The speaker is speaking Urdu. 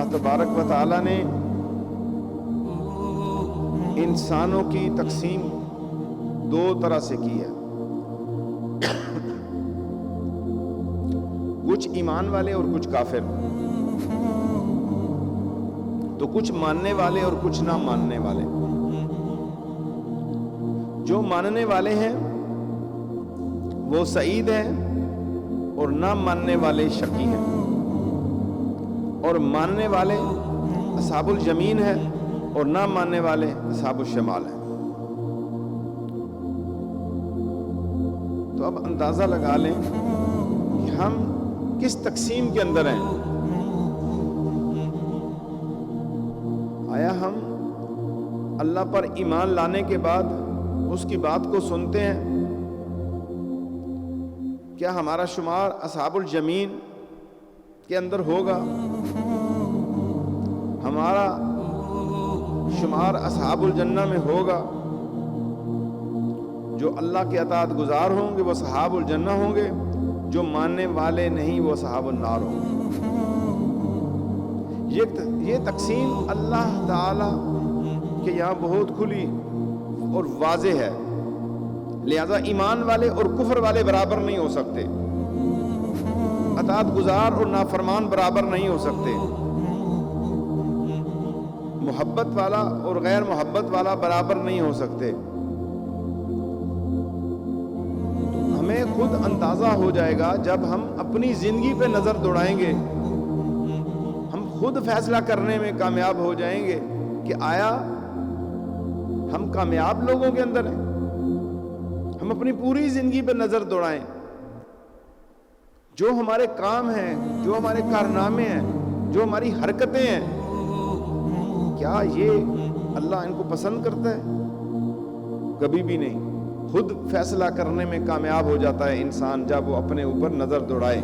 اللہ تبارک و تعالی نے انسانوں کی تقسیم دو طرح سے کی ہے، کچھ ایمان والے اور کچھ کافر، تو کچھ ماننے والے اور کچھ نہ ماننے والے۔ جو ماننے والے ہیں وہ سعید ہیں اور نہ ماننے والے شقی ہیں، اور ماننے والے اصحاب الیمین ہیں اور نہ ماننے والے اصحاب الشمال ہیں۔ تو اب اندازہ لگا لیں کہ ہم کس تقسیم کے اندر ہیں۔ آیا ہم اللہ پر ایمان لانے کے بعد اس کی بات کو سنتے ہیں؟ کیا ہمارا شمار اصحاب الیمین کے اندر ہوگا؟ ہمارا شمار اصحاب الجنہ میں ہوگا؟ جو اللہ کے اطاعت گزار ہوں گے وہ اصحاب الجنہ ہوں گے، جو ماننے والے نہیں وہ اصحاب النار ہوں گے۔ یہ تقسیم اللہ تعالی کے یہاں بہت کھلی اور واضح ہے، لہذا ایمان والے اور کفر والے برابر نہیں ہو سکتے، اطاعت گزار اور نافرمان برابر نہیں ہو سکتے، محبت والا اور غیر محبت والا برابر نہیں ہو سکتے۔ ہمیں خود اندازہ ہو جائے گا جب ہم اپنی زندگی پہ نظر دوڑائیں گے، ہم خود فیصلہ کرنے میں کامیاب ہو جائیں گے کہ آیا ہم کامیاب لوگوں کے اندر ہیں۔ ہم اپنی پوری زندگی پہ نظر دوڑائیں، جو ہمارے کام ہیں، جو ہمارے کارنامے ہیں، جو ہماری حرکتیں ہیں، کیا یہ اللہ ان کو پسند کرتا ہے؟ کبھی بھی نہیں۔ خود فیصلہ کرنے میں کامیاب ہو جاتا ہے انسان جب وہ اپنے اوپر نظر دوڑائے۔